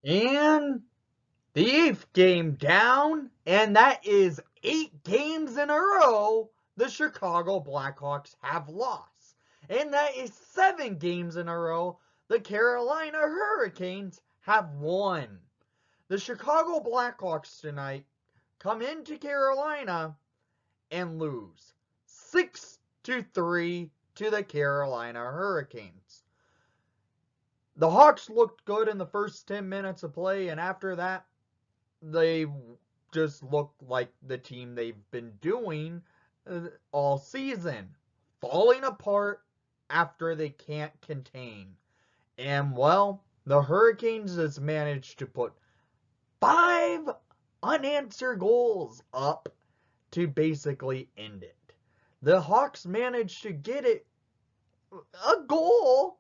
And the 8th game down, and that is 8 games in a row the Chicago Blackhawks have lost. And that is 7 games in a row the Carolina Hurricanes have won. The Chicago Blackhawks tonight come into Carolina and lose 6-3 to the Carolina Hurricanes. The Hawks looked good in the first 10 minutes of play, and after that, they just look like the team they've been doing all season, falling apart after they can't contain. And well, the Hurricanes has managed to put 5 unanswered goals up to basically end it. The Hawks managed to get it a goal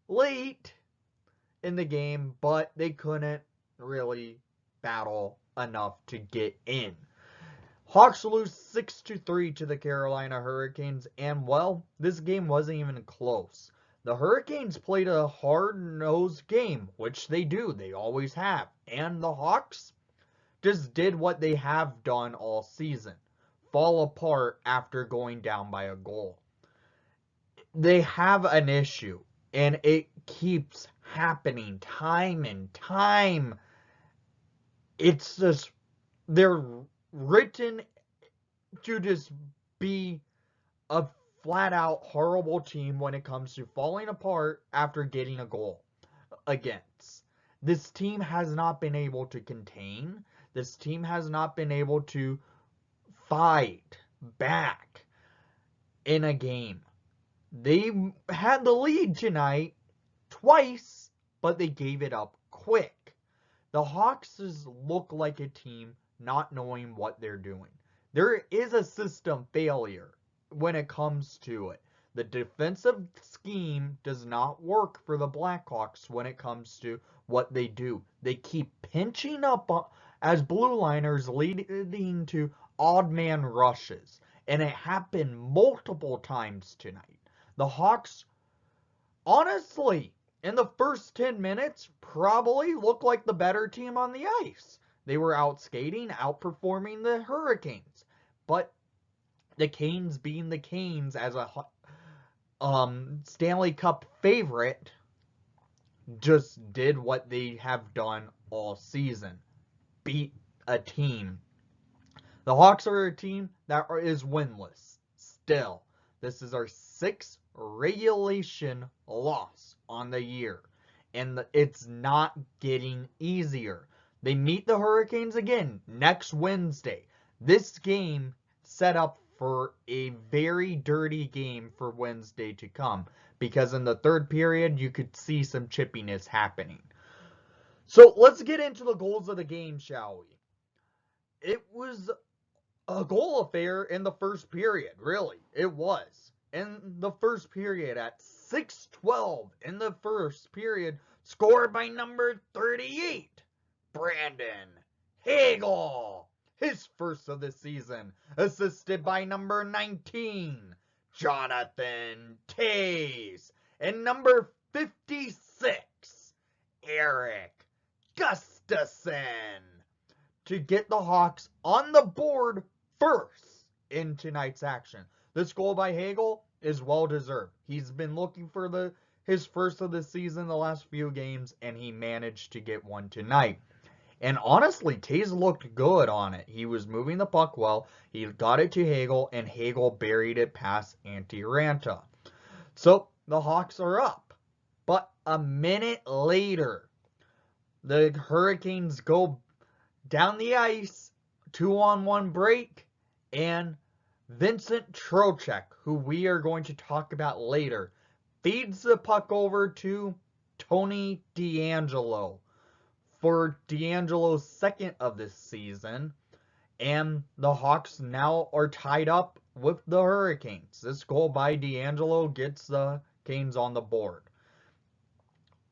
late in the game, but they couldn't really battle enough to get in. Hawks lose 6-3 to the Carolina Hurricanes, and well, this game wasn't even close. The Hurricanes played a hard-nosed game, which they do, they always have, and the Hawks just did what they have done all season, fall apart after going down by a goal. They have an issue, and it keeps happening time and time. It's just, they're written to just be a flat out horrible team when it comes to falling apart after getting a goal against. This team has not been able to contain. This team has not been able to fight back in a game. They had the lead tonight twice, but they gave it up quick. The Hawks look like a team not knowing what they're doing. There is a system failure when it comes to it. The defensive scheme does not work for the Blackhawks when it comes to what they do. They keep pinching up as blue liners, leading to odd man rushes. And it happened multiple times tonight. The Hawks, honestly, in the first 10 minutes, probably looked like the better team on the ice. They were out skating, outperforming the Hurricanes. But the Canes, being the Canes as a Stanley Cup favorite, just did what they have done all season. Beat a team. The Hawks are a team that is winless still. This is our 6th regulation loss on the year, and it's not getting easier. They meet the Hurricanes again next Wednesday. This game set up for a very dirty game for Wednesday to come, because in the third period you could see some chippiness happening. So let's get into the goals of the game, shall we? It was a goal affair in the first period, really. It was. In the first period at 6:12 in the first period, scored by number 38, Brandon Hagel. His first of the season, assisted by number 19, Jonathan Toews. And number 56, Eric Gustafsson, to get the Hawks on the board first in tonight's action. This goal by Hagel is well deserved. He's been looking for his first of the season the last few games, and he managed to get one tonight. And honestly, Toews looked good on it. He was moving the puck well. He got it to Hagel, and Hagel buried it past Antti Raanta. So the Hawks are up. But a minute later, the Hurricanes go down the ice, 2-on-1 break, and Vincent Trocheck, who we are going to talk about later, feeds the puck over to Tony DeAngelo for DeAngelo's second of this season, and the Hawks now are tied up with the Hurricanes. This goal by DeAngelo gets the Canes on the board.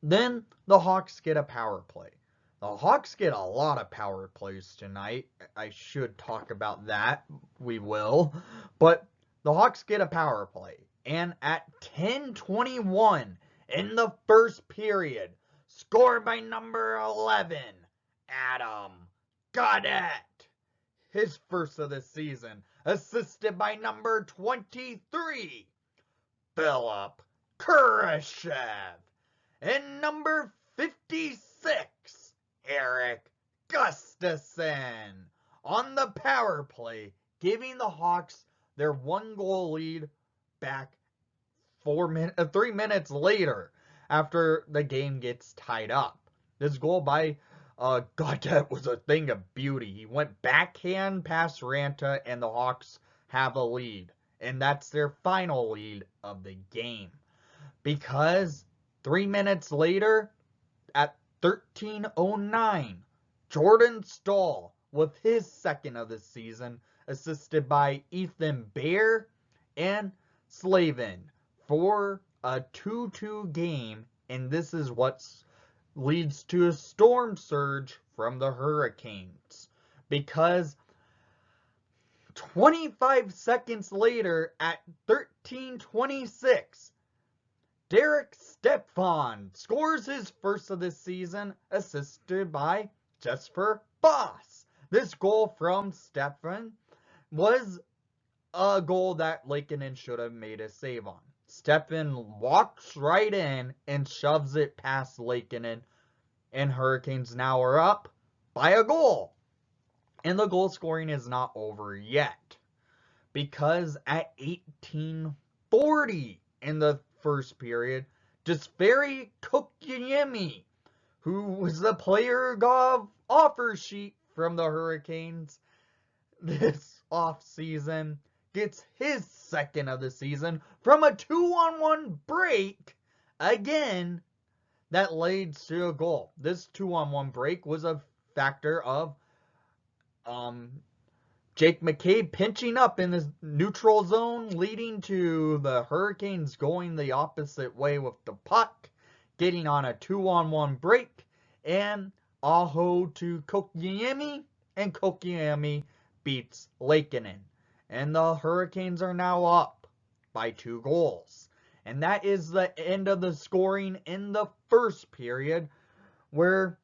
Then the Hawks get a power play. The Hawks get a lot of power plays tonight. I should talk about that. We will. But the Hawks get a power play. And at 10:21 in the first period, scored by number 11, Adam Gaudette. His first of the season, assisted by number 23, Philip Kurashev. And number 56, Eric Gustafson on the power play, giving the Hawks their 1-goal lead back 3 minutes later after the game gets tied up. This goal by Gaudette was a thing of beauty. He went backhand past Ranta, and the Hawks have a lead. And that's their final lead of the game. Because 3 minutes later, at 13:09, Jordan Staal, with his second of the season, assisted by Ethan Bear and Slavin, for a 2-2 game, and this is what leads to a storm surge from the Hurricanes. Because 25 seconds later, at 13:26, Derek Stepan scores his first of the season, assisted by Jesper Boss. This goal from Stepan was a goal that Laakkonen should have made a save on. Stepan walks right in and shoves it past Laakkonen, and Hurricanes now are up by a goal. And the goal scoring is not over yet, because at 18:40 in the first period, Jesperi Kotkaniemi, who was the player of offer sheet from the Hurricanes this offseason, gets his second of the season from a 2-on-1 break again that leads to a goal. This 2-on-1 break was a factor of Jake McCabe pinching up in the neutral zone, leading to the Hurricanes going the opposite way with the puck, getting on a 2-on-1 break, and Aho to Kotkaniemi, and Kotkaniemi beats Laakkonen. And the Hurricanes are now up by 2 goals. And that is the end of the scoring in the first period, where,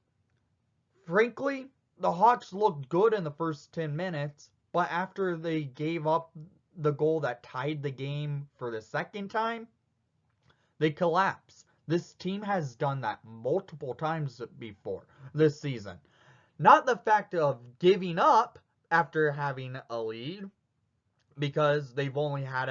frankly, the Hawks looked good in the first 10 minutes, but after they gave up the goal that tied the game for the second time, they collapsed. This team has done that multiple times before this season. Not the fact of giving up after having a lead, because they've only had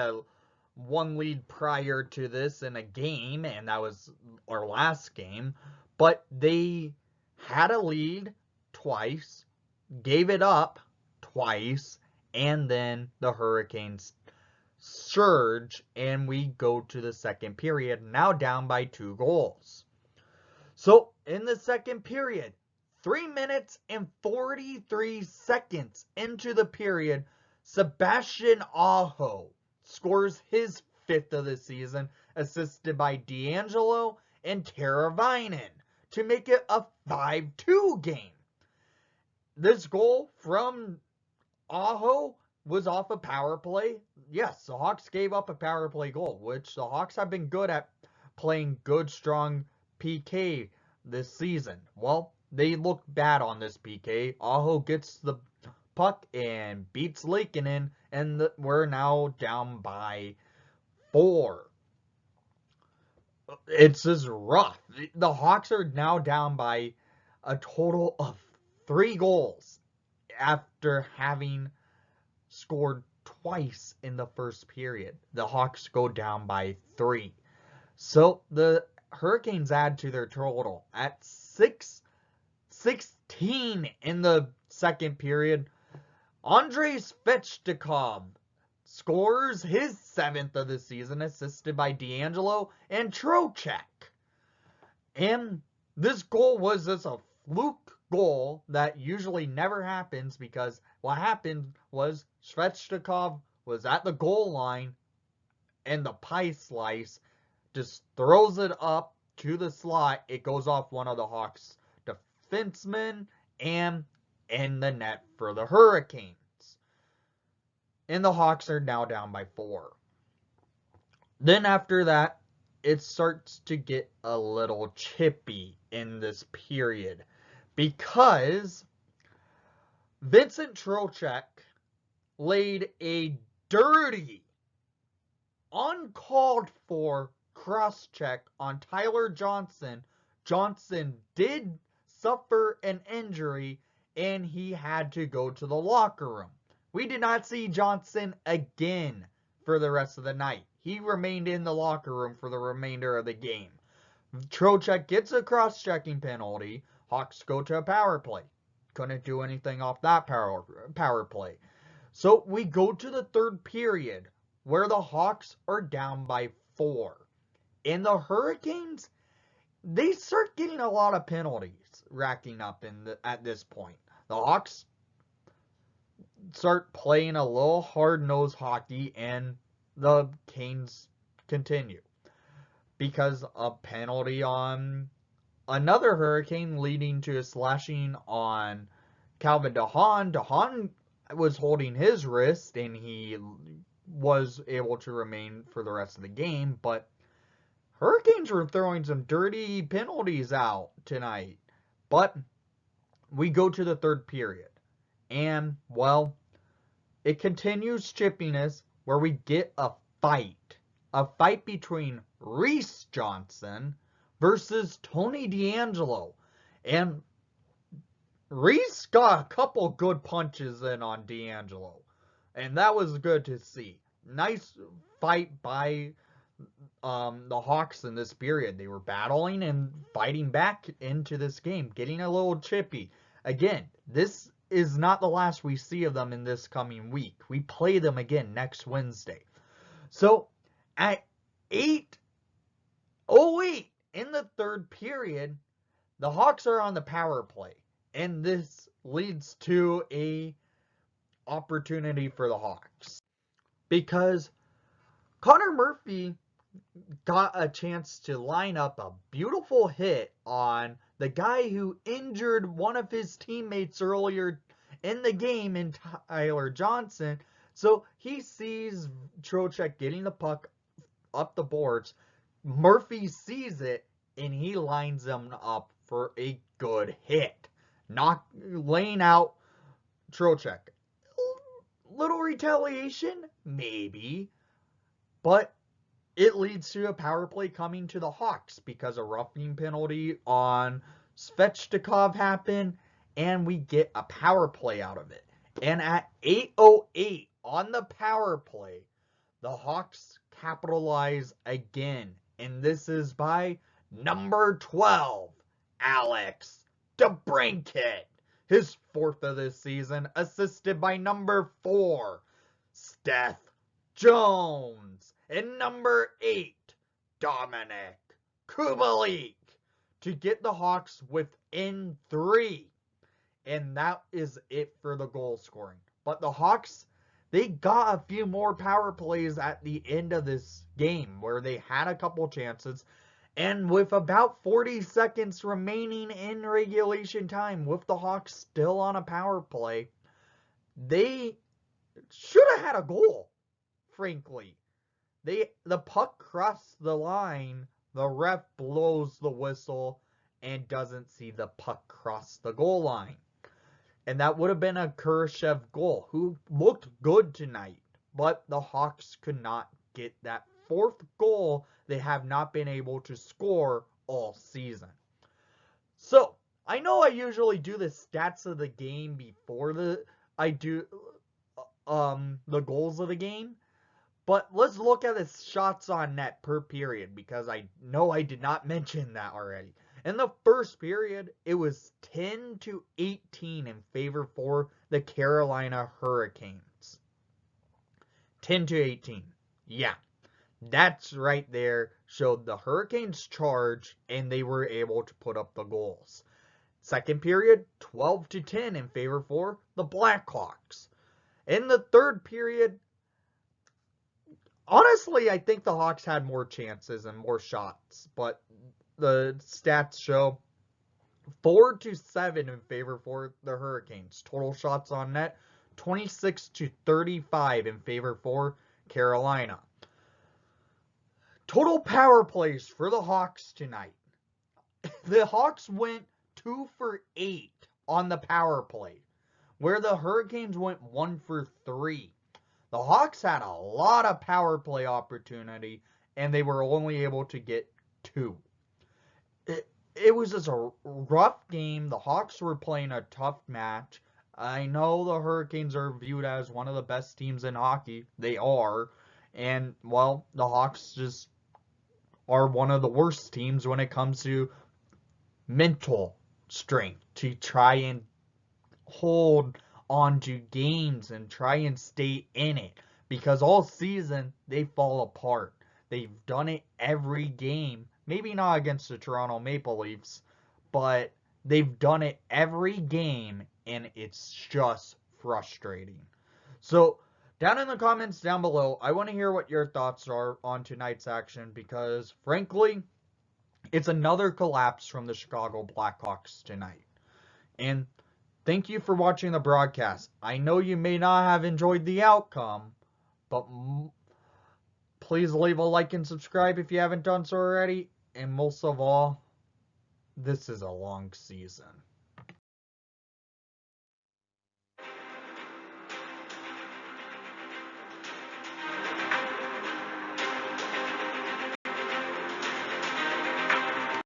one lead prior to this in a game, and that was our last game. But they had a lead twice, gave it up twice, and then the Hurricanes surge, and we go to the second period, now down by 2 goals. So, in the second period, 3 minutes and 43 seconds into the period, Sebastian Aho scores his 5th of the season, assisted by D'Angelo and Teravainen, to make it a 5-2 game. This goal from Aho was off a power play. Yes, the Hawks gave up a power play goal, which the Hawks have been good at playing good, strong PK this season. Well, they look bad on this PK. Aho gets the puck and beats Laakkonen, and we're now down by 4. It's just rough. The Hawks are now down by a total of 3 goals after having scored twice in the first period. The Hawks go down by 3. So the Hurricanes add to their total at 16 in the second period. Andrei Svechnikov scores his 7th of the season, assisted by D'Angelo and Trocheck. And this goal was just a fluke goal that usually never happens, because what happened was Svechnikov was at the goal line, and the pie slice just throws it up to the slot. It goes off one of the Hawks' defensemen and in the net for the Hurricanes. And the Hawks are now down by 4. Then after that, it starts to get a little chippy in this period because Vincent Trocheck laid a dirty, uncalled for cross check on Tyler Johnson. Johnson did suffer an injury and he had to go to the locker room. We did not see Johnson again for the rest of the night. He remained in the locker room for the remainder of the game. Trocheck gets a cross-checking penalty. Hawks go to a power play. Couldn't do anything off that power play. So we go to the third period where the Hawks are down by 4. And the Hurricanes, they start getting a lot of penalties racking up at this point. The Hawks start playing a little hard-nosed hockey, and the Canes continue. Because a penalty on another Hurricane leading to a slashing on Calvin DeHaan. DeHaan was holding his wrist, and he was able to remain for the rest of the game, but Hurricanes were throwing some dirty penalties out tonight. But we go to the third period, and, well, it continues chippiness where we get a fight. A fight between Reese Johnson versus Tony DeAngelo. And Reese got a couple good punches in on DeAngelo. And that was good to see. Nice fight by the Hawks in this period. They were battling and fighting back into this game, getting a little chippy. Again, this is not the last we see of them in this coming week. We play them again next Wednesday. So, at 8:08 in the third period, the Hawks are on the power play. And this leads to a opportunity for the Hawks. Because Connor Murphy got a chance to line up a beautiful hit on the guy who injured one of his teammates earlier in the game in Tyler Johnson. So he sees Trocheck getting the puck up the boards. Murphy sees it, and he lines him up for a good hit. Laying out Trocheck. Little retaliation? Maybe. But it leads to a power play coming to the Hawks because a roughing penalty on Svechnikov happened, and we get a power play out of it. And at 8:08 on the power play, the Hawks capitalize again. And this is by number 12, Alex DeBrincat. His 4th of this season, assisted by number 4, Steph Jones. And number 8, Dominic Kubalik. To get the Hawks within 3. And that is it for the goal scoring. But the Hawks, they got a few more power plays at the end of this game where they had a couple chances. And with about 40 seconds remaining in regulation time, with the Hawks still on a power play, they should have had a goal, frankly. The puck crossed the line, the ref blows the whistle, and doesn't see the puck cross the goal line. And that would have been a Kurashev goal, who looked good tonight. But the Hawks could not get that 4th goal they have not been able to score all season. So, I know I usually do the stats of the game before I do the goals of the game. But let's look at the shots on net per period, because I know I did not mention that already. In the first period, it was 10-18 in favor for the Carolina Hurricanes. 10-18. Yeah. That's right there. Showed the Hurricanes charge, and they were able to put up the goals. Second period, 12-10 in favor for the Blackhawks. In the third period, honestly, I think the Hawks had more chances and more shots, but the stats show 4-7 in favor for the Hurricanes. Total shots on net, 26-35 in favor for Carolina. Total power plays for the Hawks tonight. The Hawks went 2 for 8 on the power play, where the Hurricanes went 1 for 3. The Hawks had a lot of power play opportunity, and they were only able to get 2. It was just a rough game. The Hawks were playing a tough match. I know the Hurricanes are viewed as one of the best teams in hockey. They are. And, well, the Hawks just are one of the worst teams when it comes to mental strength to try and hold on to games and try and stay in it. Because all season, they fall apart. They've done it every game. Maybe not against the Toronto Maple Leafs, but they've done it every game, and it's just frustrating. So, down in the comments down below, I want to hear what your thoughts are on tonight's action because, frankly, it's another collapse from the Chicago Blackhawks tonight. And thank you for watching the broadcast. I know you may not have enjoyed the outcome, but please leave a like and subscribe if you haven't done so already. And most of all, this is a long season.